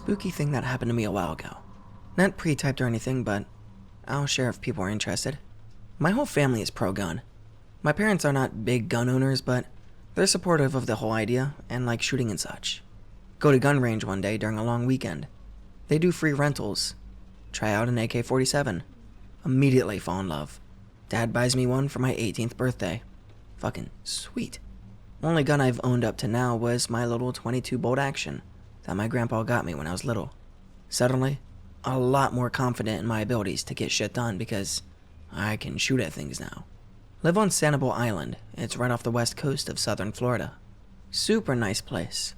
spooky thing that happened to me a while ago. Not pre-typed or anything, but I'll share if people are interested. My whole family is pro-gun. My parents are not big gun owners, but they're supportive of the whole idea and like shooting and such. Go to gun range one day during a long weekend. They do free rentals. Try out an AK-47. Immediately fall in love. Dad buys me one for my 18th birthday. Fucking sweet. Only gun I've owned up to now was my little 22 bolt action that my grandpa got me when I was little. Suddenly, a lot more confident in my abilities to get shit done because I can shoot at things now. Live on Sanibel Island. It's right off the west coast of southern Florida. Super nice place.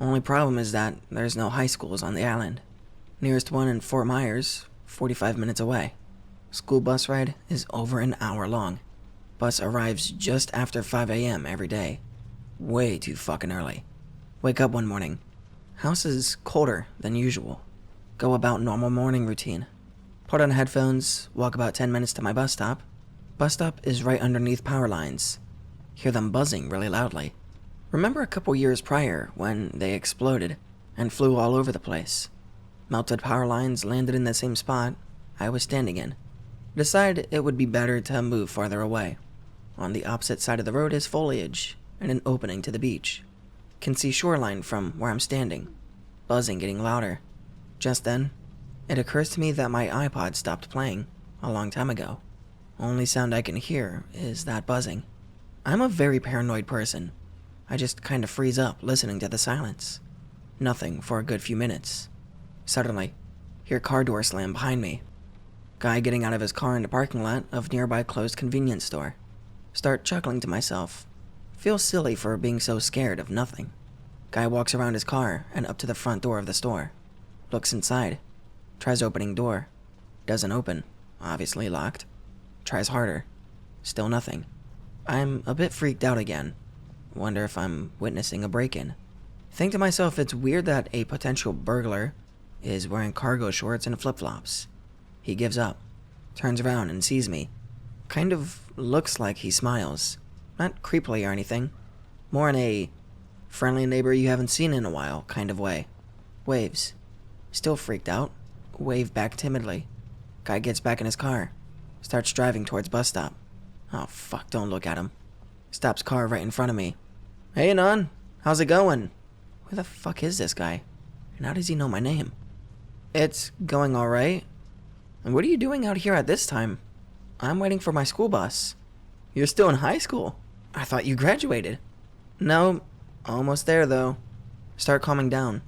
Only problem is that there's no high schools on the island. Nearest one in Fort Myers, 45 minutes away. School bus ride is over an hour long. Bus arrives just after 5 a.m. every day. Way too fucking early. Wake up one morning. House is colder than usual. Go about normal morning routine. Put on headphones, walk about 10 minutes to my bus stop. Bus stop is right underneath power lines. Hear them buzzing really loudly. Remember a couple years prior when they exploded and flew all over the place. Melted power lines landed in the same spot I was standing in. Decide it would be better to move farther away. On the opposite side of the road is foliage and an opening to the beach. Can see shoreline from where I'm standing. Buzzing getting louder. Just then, it occurs to me that my iPod stopped playing a long time ago. Only sound I can hear is that buzzing. I'm a very paranoid person. I just kind of freeze up listening to the silence. Nothing for a good few minutes. Suddenly, hear car door slam behind me. Guy getting out of his car in the parking lot of nearby closed convenience store. Start chuckling to myself. Feel silly for being so scared of nothing. Guy walks around his car and up to the front door of the store. Looks inside. Tries opening door. Doesn't open. Obviously locked. Tries harder. Still nothing. I'm a bit freaked out again. Wonder if I'm witnessing a break-in. Think to myself it's weird that a potential burglar is wearing cargo shorts and flip-flops. He gives up. Turns around and sees me. Kind of looks like he smiles. Not creepily or anything. More in a friendly neighbor you haven't seen in a while kind of way. Waves. Still freaked out. Wave back timidly. Guy gets back in his car. Starts driving towards bus stop. Oh fuck, don't look at him. Stops car right in front of me. Hey, Non. How's it going? Who the fuck is this guy? And how does he know my name? It's going alright. And what are you doing out here at this time? I'm waiting for my school bus. You're still in high school? I thought you graduated. No, almost there though. Start calming down.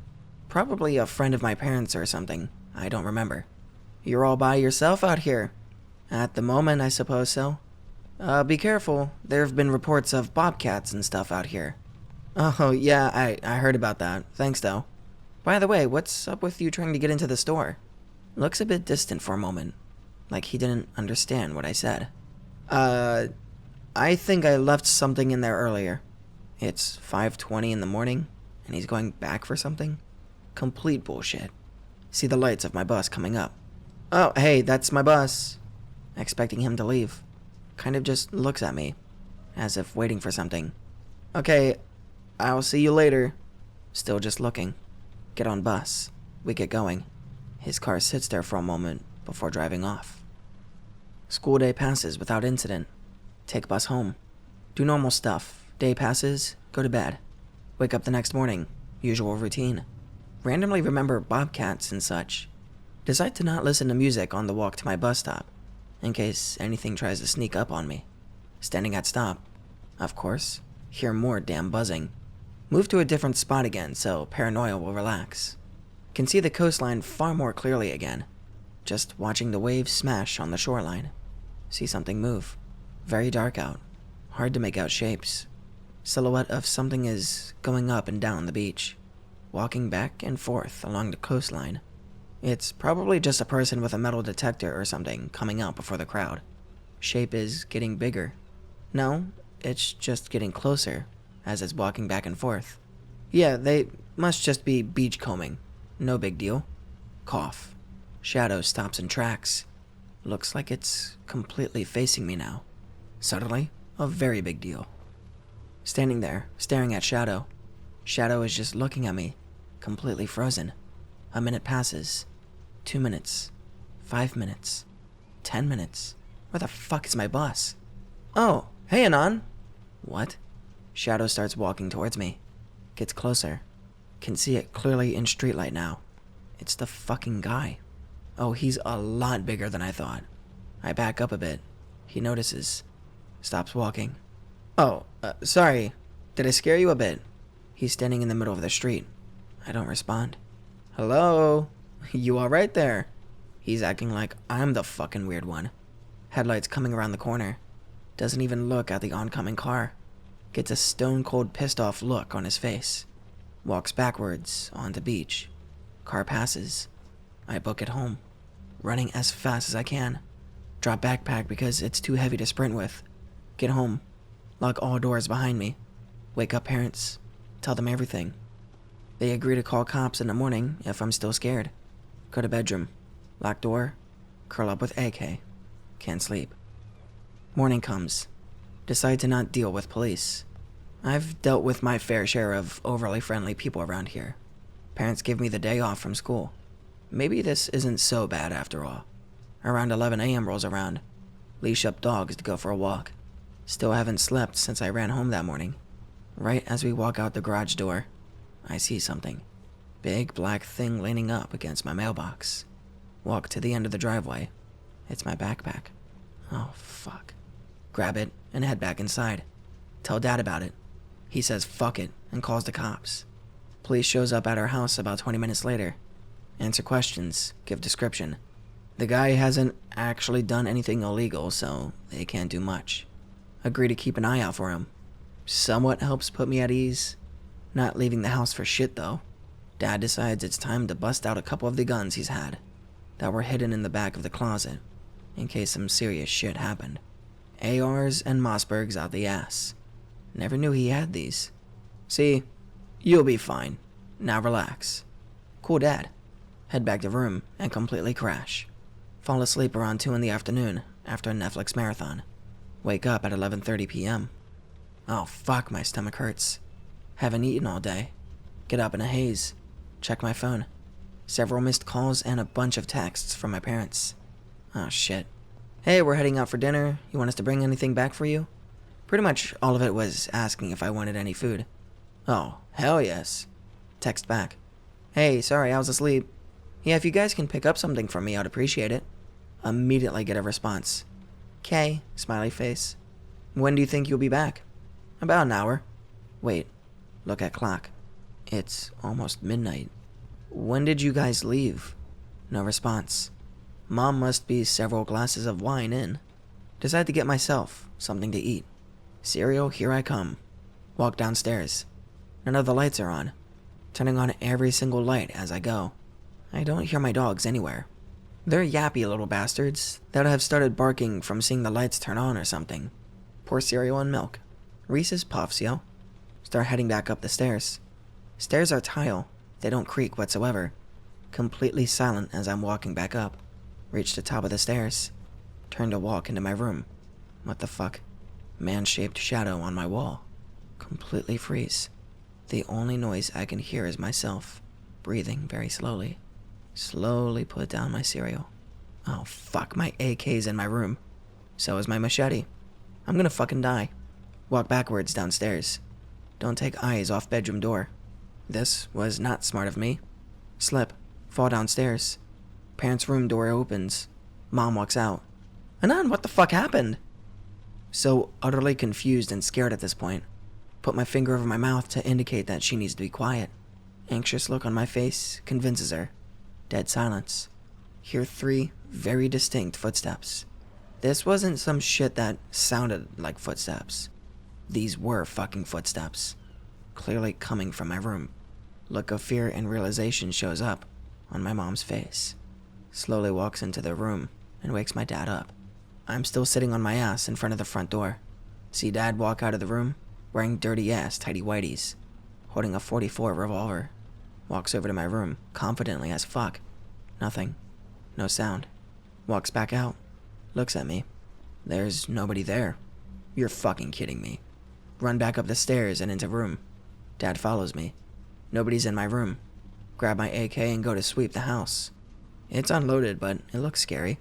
Probably a friend of my parents or something. I don't remember. You're all by yourself out here. At the moment, I suppose so. Be careful. There have been reports of bobcats and stuff out here. Oh, yeah, I heard about that. Thanks, though. By the way, what's up with you trying to get into the store? Looks a bit distant for a moment. Like he didn't understand what I said. I think I left something in there earlier. It's 5:20 in the morning, and he's going back for something? Complete bullshit. See the lights of my bus coming up. Oh, hey, that's my bus. Expecting him to leave. Kind of just looks at me, as if waiting for something. Okay, I'll see you later. Still just looking. Get on bus. We get going. His car sits there for a moment before driving off. School day passes without incident. Take bus home. Do normal stuff. Day passes, go to bed. Wake up the next morning. Usual routine. Randomly remember bobcats and such. Decide to not listen to music on the walk to my bus stop, in case anything tries to sneak up on me. Standing at stop. Of course, hear more damn buzzing. Move to a different spot again so paranoia will relax. Can see the coastline far more clearly again. Just watching the waves smash on the shoreline. See something move. Very dark out. Hard to make out shapes. Silhouette of something is going up and down the beach. Walking back and forth along the coastline. It's probably just a person with a metal detector or something coming out before the crowd. Shape is getting bigger. No, it's just getting closer as it's walking back and forth. Yeah, they must just be beachcombing. No big deal. Cough. Shadow stops in tracks. Looks like it's completely facing me now. Suddenly, a very big deal. Standing there, staring at Shadow. Shadow is just looking at me, completely frozen. A minute passes. 2 minutes. 5 minutes. 10 minutes. Where the fuck is my bus? Oh, hey, Anon. What? Shadow starts walking towards me. Gets closer. Can see it clearly in streetlight now. It's the fucking guy. Oh, he's a lot bigger than I thought. I back up a bit. He notices. Stops walking. Oh, sorry. Did I scare you a bit? He's standing in the middle of the street. I don't respond. Hello? You alright there? He's acting like I'm the fucking weird one. Headlights coming around the corner. Doesn't even look at the oncoming car. Gets a stone-cold pissed-off look on his face. Walks backwards onto beach. Car passes. I book it home. Running as fast as I can. Drop backpack because it's too heavy to sprint with. Get home. Lock all doors behind me. Wake up parents. Tell them everything. They agree to call cops in the morning if I'm still scared. Go to bedroom. Lock door. Curl up with AK. Can't sleep. Morning comes. Decide to not deal with police. I've dealt with my fair share of overly friendly people around here. Parents give me the day off from school. Maybe this isn't so bad after all. Around 11 a.m. rolls around. Leash up dogs to go for a walk. Still haven't slept since I ran home that morning. Right as we walk out the garage door, I see something. Big black thing leaning up against my mailbox. Walk to the end of the driveway. It's my backpack. Oh, fuck. Grab it and head back inside. Tell Dad about it. He says fuck it and calls the cops. Police shows up at our house about 20 minutes later. Answer questions, give description. The guy hasn't actually done anything illegal, so they can't do much. Agree to keep an eye out for him. Somewhat helps put me at ease. Not leaving the house for shit, though. Dad decides it's time to bust out a couple of the guns he's had that were hidden in the back of the closet in case some serious shit happened. ARs and Mossbergs out the ass. Never knew he had these. See, you'll be fine. Now relax. Cool, Dad. Head back to room and completely crash. Fall asleep around 2 in the afternoon after a Netflix marathon. Wake up at 11:30 p.m. Oh fuck, my stomach hurts. Haven't eaten all day. Get up in a haze. Check my phone. Several missed calls and a bunch of texts from my parents. Oh shit. Hey, we're heading out for dinner. You want us to bring anything back for you? Pretty much all of it was asking if I wanted any food. Oh, hell yes. Text back. Hey, sorry, I was asleep. Yeah, if you guys can pick up something from me, I'd appreciate it. Immediately get a response. K, smiley face. When do you think you'll be back? About an hour. Wait, look at clock. It's almost midnight. When did you guys leave? No response. Mom must be several glasses of wine in. Decide to get myself something to eat. Cereal, here I come. Walk downstairs. None of the lights are on. Turning on every single light as I go. I don't hear my dogs anywhere. They're yappy little bastards that have started barking from seeing the lights turn on or something. Pour cereal and milk. Reese's Puffs, yo. Start heading back up the stairs. Stairs are tile. They don't creak whatsoever. Completely silent as I'm walking back up. Reach the top of the stairs. Turn to walk into my room. What the fuck? Man-shaped shadow on my wall. Completely freeze. The only noise I can hear is myself, breathing very slowly. Slowly put down my cereal. Oh fuck, my AK's in my room. So is my machete. I'm gonna fucking die. Walk backwards downstairs. Don't take eyes off bedroom door. This was not smart of me. Slip. Fall downstairs. Parents' room door opens. Mom walks out. Anan, what the fuck happened? So utterly confused and scared at this point. Put my finger over my mouth to indicate that she needs to be quiet. Anxious look on my face convinces her. Dead silence. Hear 3 very distinct footsteps. This wasn't some shit that sounded like footsteps. These were fucking footsteps. Clearly coming from my room. Look of fear and realization shows up on my mom's face. Slowly walks into the room and wakes my dad up. I'm still sitting on my ass in front of the front door. See Dad walk out of the room wearing dirty ass tighty whities, holding a .44 revolver. Walks over to my room, confidently as fuck. Nothing. No sound. Walks back out. Looks at me. There's nobody there. You're fucking kidding me. Run back up the stairs and into room. Dad follows me. Nobody's in my room. grab my AK and go to sweep the house. It's unloaded, but it looks scary.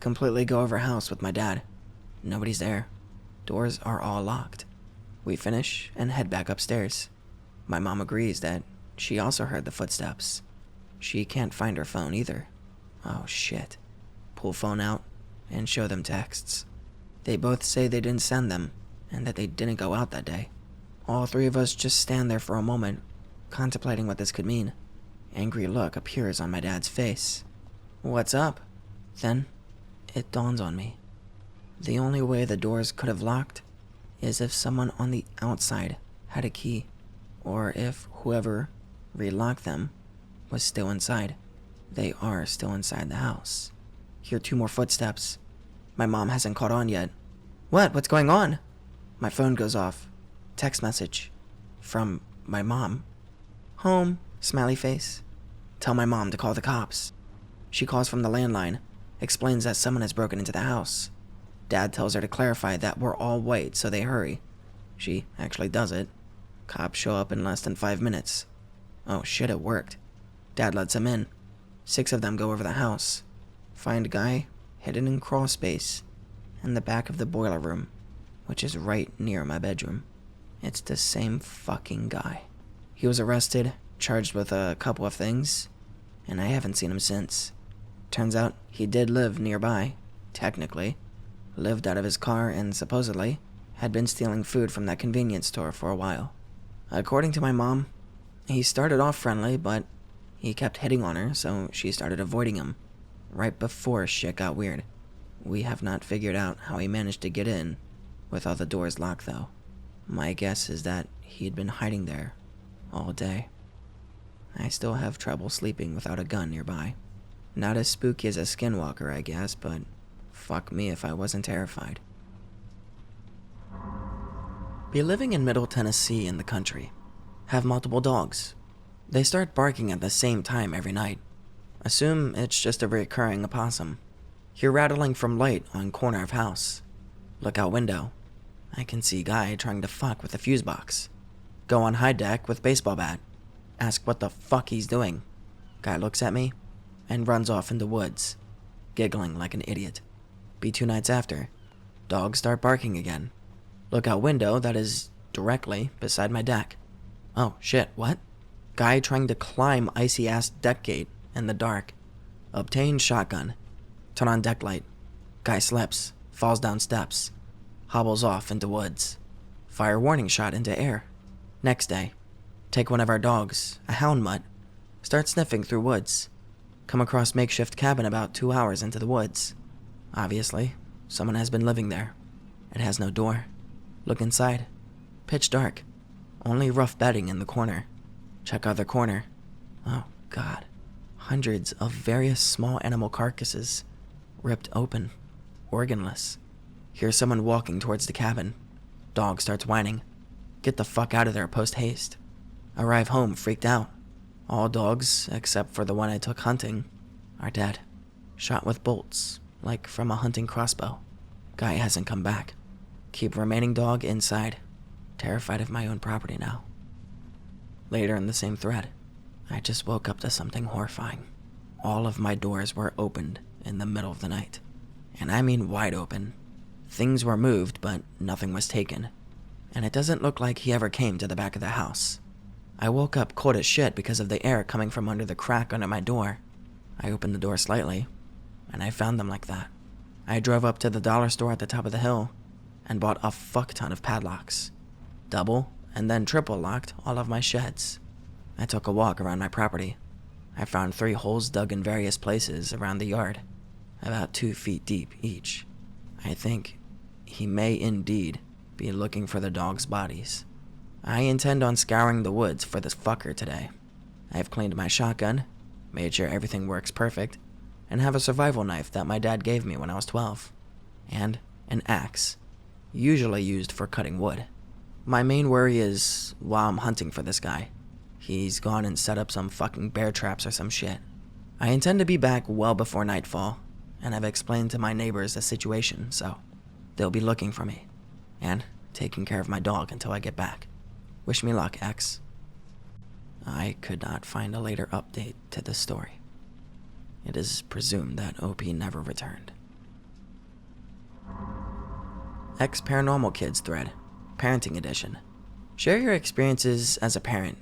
Completely go over house with my dad. Nobody's there. Doors are all locked. We finish and head back upstairs. My mom agrees that she also heard the footsteps. She can't find her phone either. Oh shit. Pull phone out and show them texts. They both say they didn't send them and that they didn't go out that day. All three of us just stand there for a moment, contemplating what this could mean. Angry look appears on my dad's face. What's up? Then it dawns on me. The only way the doors could have locked is if someone on the outside had a key, or if whoever relocked them was still inside. They are still inside the house. Hear 2 more footsteps. My mom hasn't caught on yet. What's going on? My phone goes off. Text message from my mom. Home, smiley face. Tell my mom to call the cops. She calls from the landline, explains that someone has broken into the house. Dad tells her to clarify that we're all white, so they hurry. She actually does it. Cops show up in less than 5 minutes. Oh shit, it worked. Dad lets them in. 6 of them go over the house. Find guy hidden in crawl space in the back of the boiler room, which is right near my bedroom. It's the same fucking guy. He was arrested, charged with a couple of things, and I haven't seen him since. Turns out he did live nearby, technically. Lived out of his car and supposedly had been stealing food from that convenience store for a while. According to my mom, he started off friendly, but he kept hitting on her, so she started avoiding him. Right before shit got weird. We have not figured out how he managed to get in with all the doors locked though. My guess is that he'd been hiding there all day. I still have trouble sleeping without a gun nearby. Not as spooky as a skinwalker, I guess, but fuck me if I wasn't terrified. Be living in Middle Tennessee in the country. Have multiple dogs. They start barking at the same time every night. Assume it's just a recurring opossum. Hear rattling from light on corner of house. Look out window. I can see guy trying to fuck with a fuse box. Go on high deck with baseball bat. Ask what the fuck he's doing. Guy looks at me and runs off in the woods, giggling like an idiot. Be 2 nights after. Dogs start barking again. Look out window that is directly beside my deck. Oh shit, what? Guy trying to climb icy ass deck gate in the dark. Obtain shotgun. Turn on deck light. Guy slips, falls down steps, hobbles off into woods. Fire warning shot into air. Next day, take one of our dogs, a hound mutt, start sniffing through woods. Come across makeshift cabin about 2 hours into the woods. Obviously, someone has been living there. It has no door. Look inside. Pitch dark. Only rough bedding in the corner. Check other corner. Oh god. Hundreds of various small animal carcasses, ripped open, organless. Hear someone walking towards the cabin. Dog starts whining. Get the fuck out of there post haste. Arrive home freaked out. All dogs, except for the one I took hunting, are dead. Shot with bolts, like from a hunting crossbow. Guy hasn't come back. Keep remaining dog inside. Terrified of my own property now. Later in the same thread, I just woke up to something horrifying. All of my doors were opened in the middle of the night. And I mean wide open. Things were moved, but nothing was taken. And it doesn't look like he ever came to the back of the house. I woke up cold as shit because of the air coming from under the crack under my door. I opened the door slightly, and I found them like that. I drove up to the dollar store at the top of the hill and bought a fuck ton of padlocks. Double and then triple locked all of my sheds. I took a walk around my property. I found 3 holes dug in various places around the yard, about 2 feet deep each. I think he may indeed be looking for the dogs' bodies. I intend on scouring the woods for this fucker today. I've cleaned my shotgun, made sure everything works perfect, and have a survival knife that my dad gave me when I was 12. And an axe, usually used for cutting wood. My main worry is while I'm hunting for this guy, he's gone and set up some fucking bear traps or some shit. I intend to be back well before nightfall, and I've explained to my neighbors the situation, so they'll be looking for me, and taking care of my dog until I get back. Wish me luck, X. I could not find a later update to this story. It is presumed that OP never returned. Paranormal Kids thread, Parenting Edition. Share your experiences as a parent.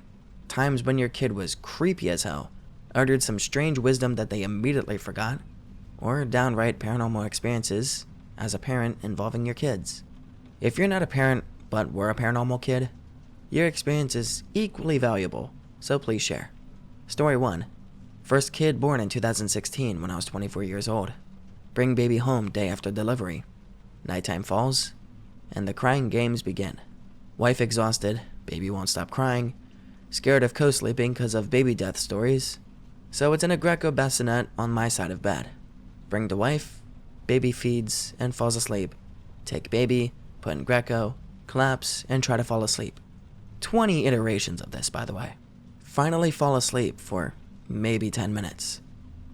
Times when your kid was creepy as hell, uttered some strange wisdom that they immediately forgot, or downright paranormal experiences as a parent involving your kids. If you're not a parent but were a paranormal kid, your experience is equally valuable, so please share. Story 1. First kid born in 2016 when I was 24 years old. Bring baby home day after delivery. Nighttime falls, and the crying games begin. Wife exhausted, baby won't stop crying, scared of co-sleeping because of baby death stories, so it's in a Greco bassinet on my side of bed. Bring the wife, baby feeds and falls asleep. Take baby, put in Greco, collapse, and try to fall asleep. 20 iterations of this, by the way. Finally fall asleep for maybe 10 minutes.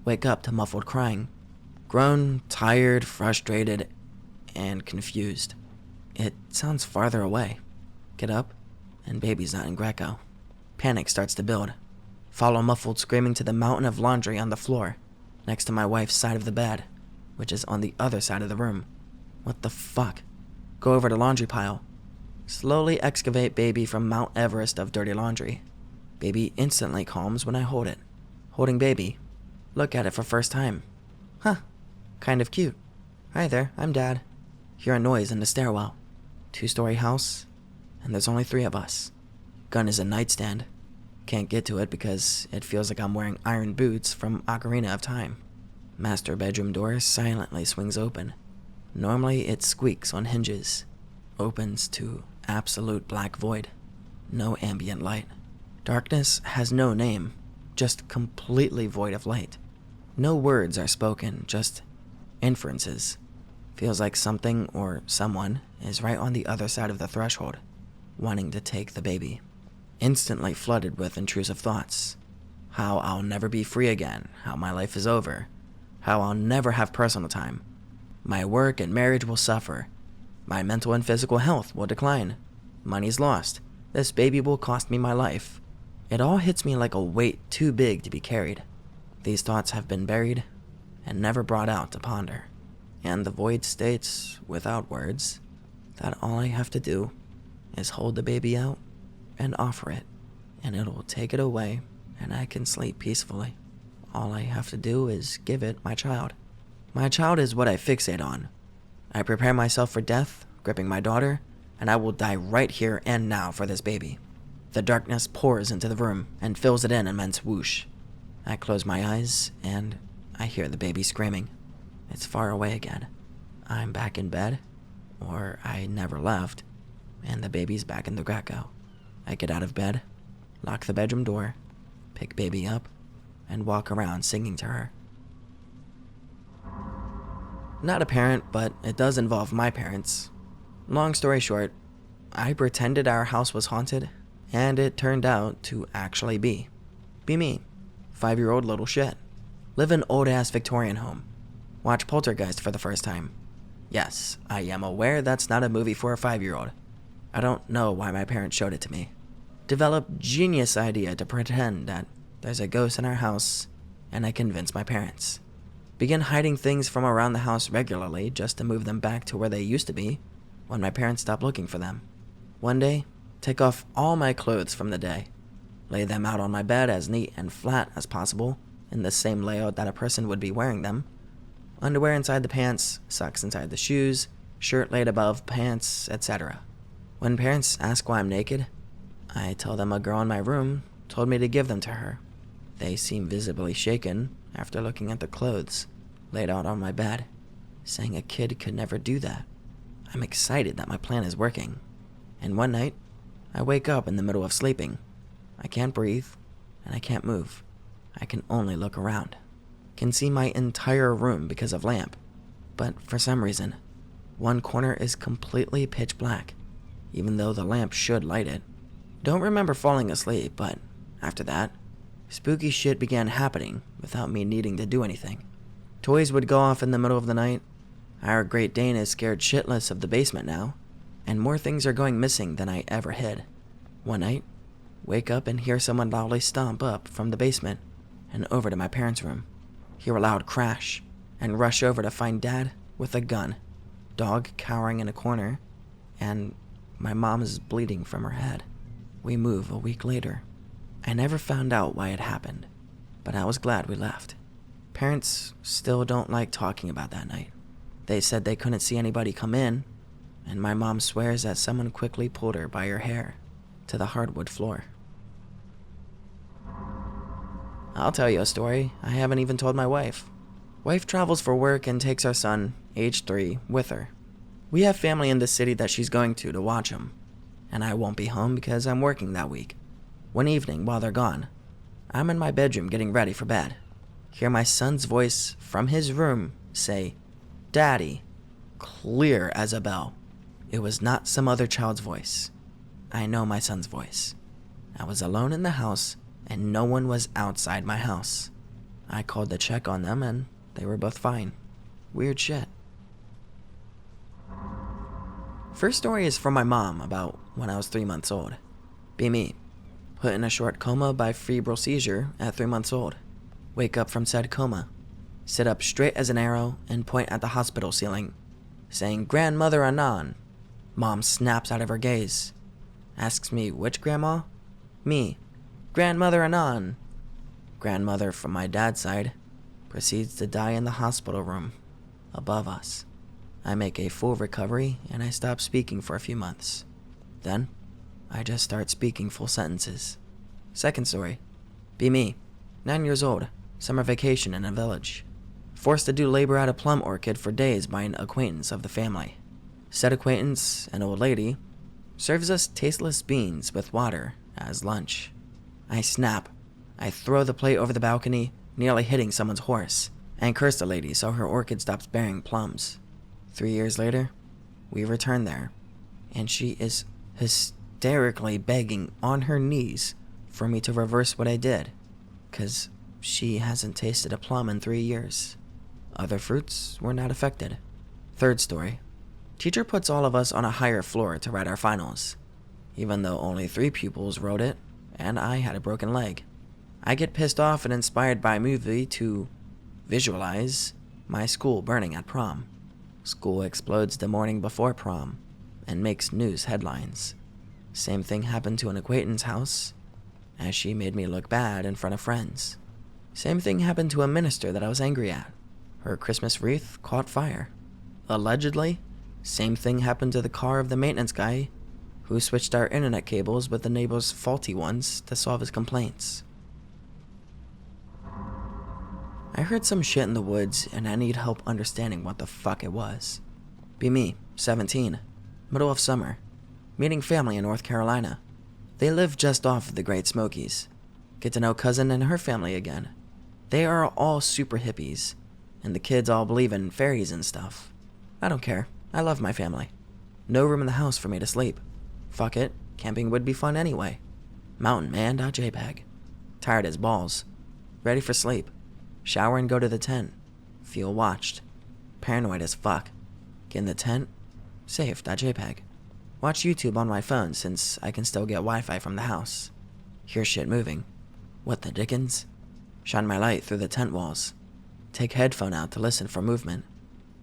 Wake up to muffled crying. Grown, tired, frustrated, and confused. It sounds farther away. Get up, and baby's not in Greco. Panic starts to build. Follow muffled screaming to the mountain of laundry on the floor, next to my wife's side of the bed, which is on the other side of the room. What the fuck? Go over to laundry pile. Slowly excavate baby from Mount Everest of dirty laundry. Baby instantly calms when I hold it. Holding baby. Look at it for first time. Huh. Kind of cute. Hi there, I'm Dad. Hear a noise in the stairwell. 2-story house, and there's only 3 of us. Gun is a nightstand. Can't get to it because it feels like I'm wearing iron boots from Ocarina of Time. Master bedroom door silently swings open. Normally it squeaks on hinges. Opens to absolute black void. No ambient light. Darkness has no name, just completely void of light. No words are spoken, just inferences. Feels like something or someone is right on the other side of the threshold, wanting to take the baby. Instantly flooded with intrusive thoughts. How I'll never be free again, how my life is over, how I'll never have personal time. My work and marriage will suffer. My mental and physical health will decline. Money's lost. This baby will cost me my life. It all hits me like a weight too big to be carried. These thoughts have been buried and never brought out to ponder. And the void states, without words, that all I have to do is hold the baby out and offer it, and it'll take it away, and I can sleep peacefully. All I have to do is give it my child. My child is what I fixate on. I prepare myself for death, gripping my daughter, and I will die right here and now for this baby. The darkness pours into the room and fills it in immense whoosh. I close my eyes, and I hear the baby screaming. It's far away again. I'm back in bed, or I never left, and the baby's back in the Greco. I get out of bed, lock the bedroom door, pick baby up, and walk around singing to her. Not a parent, but it does involve my parents. Long story short, I pretended our house was haunted, and it turned out to actually be me. 5-year-old little shit. Live in old-ass Victorian home. Watch Poltergeist for the first time. Yes, I am aware that's not a movie for a 5-year-old. I don't know why my parents showed it to me. Developed genius idea to pretend that there's a ghost in our house, and I convince my parents. Begin hiding things from around the house regularly just to move them back to where they used to be when my parents stopped looking for them. One day, take off all my clothes from the day. Lay them out on my bed as neat and flat as possible, in the same layout that a person would be wearing them. Underwear inside the pants, socks inside the shoes, shirt laid above pants, etc. When parents ask why I'm naked, I tell them a girl in my room told me to give them to her. They seem visibly shaken after looking at the clothes laid out on my bed, saying a kid could never do that. I'm excited that my plan is working. And one night, I wake up in the middle of sleeping. I can't breathe, and I can't move. I can only look around. Can see my entire room because of lamp, but for some reason, one corner is completely pitch black, even though the lamp should light it. Don't remember falling asleep, but after that, spooky shit began happening without me needing to do anything. Toys would go off in the middle of the night. Our Great Dane is scared shitless of the basement now, and more things are going missing than I ever hid. One night, Wake up and hear someone loudly stomp up from the basement and over to my parents' room. Hear a loud crash and rush over to find Dad with a gun, dog cowering in a corner, and my mom is bleeding from her head. We move a week later. I never found out why it happened, but I was glad we left. Parents still don't like talking about that night. They said they couldn't see anybody come in, and my mom swears that someone quickly pulled her by her hair to the hardwood floor. I'll tell you a story I haven't even told my wife. Wife travels for work and takes our son, age 3, with her. We have family in the city that she's going to watch him, and I won't be home because I'm working that week. One evening, while they're gone, I'm in my bedroom getting ready for bed. Hear my son's voice from his room say, "Daddy," clear as a bell. It was not some other child's voice. I know my son's voice. I was alone in the house, and no one was outside my house. I called to check on them, and they were both fine. Weird shit. First story is from my mom about when I was 3 months old. Be me. Put in a short coma by febrile seizure at 3 months old. Wake up from said coma. Sit up straight as an arrow and point at the hospital ceiling, saying, "Grandmother Anan." Mom snaps out of her gaze. Asks me, "Which grandma?" Me. "Grandmother Anan." Grandmother from my dad's side proceeds to die in the hospital room above us. I make a full recovery and I stop speaking for a few months. Then, I just start speaking full sentences. Second story. Be me. 9 years old. Summer vacation in a village. Forced to do labor at a plum orchard for days by an acquaintance of the family. Said acquaintance, an old lady, serves us tasteless beans with water as lunch. I snap. I throw the plate over the balcony, nearly hitting someone's horse, and curse the lady so her orchid stops bearing plums. 3 years later, we return there, and she is hysterically begging on her knees for me to reverse what I did, 'cause she hasn't tasted a plum in 3 years. Other fruits were not affected. Third story. Teacher puts all of us on a higher floor to write our finals, even though only 3 pupils wrote it, and I had a broken leg. I get pissed off and inspired by a movie to visualize my school burning at prom. School explodes the morning before prom and makes news headlines. Same thing happened to an acquaintance's house, as she made me look bad in front of friends. Same thing happened to a minister that I was angry at. Her Christmas wreath caught fire. Allegedly, same thing happened to the car of the maintenance guy who switched our internet cables with the neighbor's faulty ones to solve his complaints. I heard some shit in the woods and I need help understanding what the fuck it was. Be me, 17, middle of summer, meeting family in North Carolina. They live just off of the Great Smokies. Get to know cousin and her family again. They are all super hippies, and the kids all believe in fairies and stuff. I don't care. I love my family. No room in the house for me to sleep. Fuck it, camping would be fun anyway. Mountainman.jpg. Tired as balls. Ready for sleep. Shower and go to the tent. Feel watched. Paranoid as fuck. Get in the tent. Safe.jpg. Watch YouTube on my phone since I can still get Wi-Fi from the house. Hear shit moving. What the dickens? Shine my light through the tent walls. Take headphone out to listen for movement.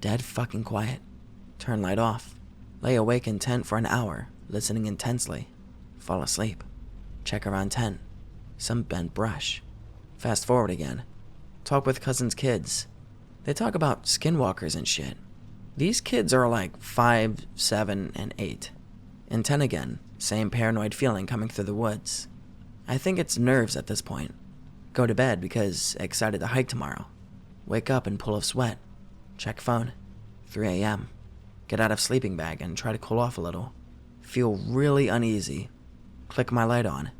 Dead fucking quiet. Turn light off. Lay awake in tent for an hour, listening intensely. Fall asleep. Check around tent. Some bent brush. Fast forward again. Talk with cousin's kids. They talk about skinwalkers and shit. These kids are like 5, 7, and 8. In 10 again, same paranoid feeling coming through the woods. I think it's nerves at this point. Go to bed because excited to hike tomorrow. Wake up and pull of sweat. Check phone. 3 a.m. Get out of sleeping bag and try to cool off a little. Feel really uneasy. Click my light on.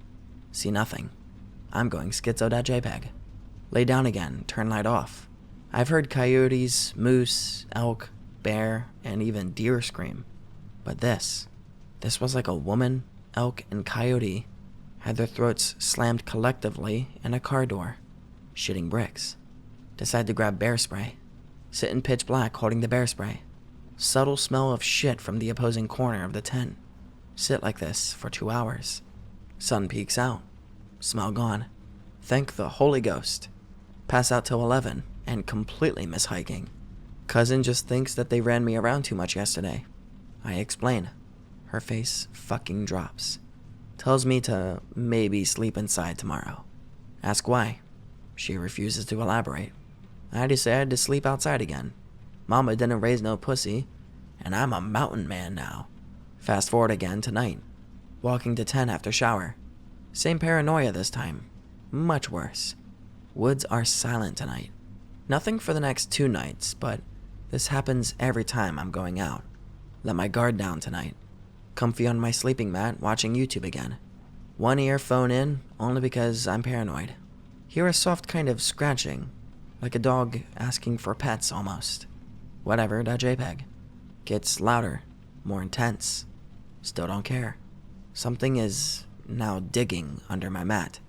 See nothing. I'm going schizo.jpg. Lay down again, turn light off. I've heard coyotes, moose, elk, bear, and even deer scream. But this was like a woman, elk, and coyote had their throats slammed collectively in a car door. Shitting bricks. Decide to grab bear spray. Sit in pitch black holding the bear spray. Subtle smell of shit from the opposing corner of the tent. Sit like this for 2 hours. Sun peeks out. Smell gone. Thank the Holy Ghost. Pass out till 11 and completely miss hiking. Cousin just thinks that they ran me around too much yesterday. I explain. Her face fucking drops. Tells me to maybe sleep inside tomorrow. Ask why. She refuses to elaborate. I decided to sleep outside again. Mama didn't raise no pussy, and I'm a mountain man now. Fast forward again to night. Walking to 10 after shower. Same paranoia this time. Much worse. Woods are silent tonight. Nothing for the next 2 nights, but this happens every time I'm going out. Let my guard down tonight. Comfy on my sleeping mat, watching YouTube again. One earphone in, only because I'm paranoid. Hear a soft kind of scratching, like a dog asking for pets almost. Whatever.jpg. Gets louder, more intense. Still don't care. Something is now digging under my mat.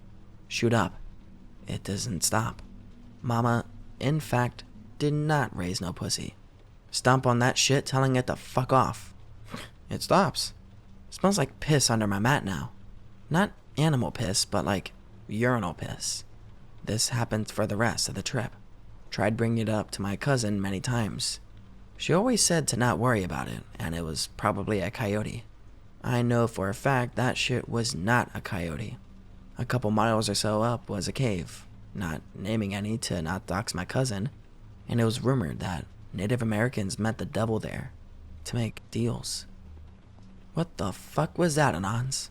Shoot up. It doesn't stop. Mama, in fact, did not raise no pussy. Stomp on that shit, telling it to fuck off. It stops. Smells like piss under my mat now. Not animal piss, but like urinal piss. This happened for the rest of the trip. Tried bringing it up to my cousin many times. She always said to not worry about it, and it was probably a coyote. I know for a fact that shit was not a coyote. A couple miles or so up was a cave, not naming any to not dox my cousin, and it was rumored that Native Americans met the devil there to make deals. What the fuck was that, Anons?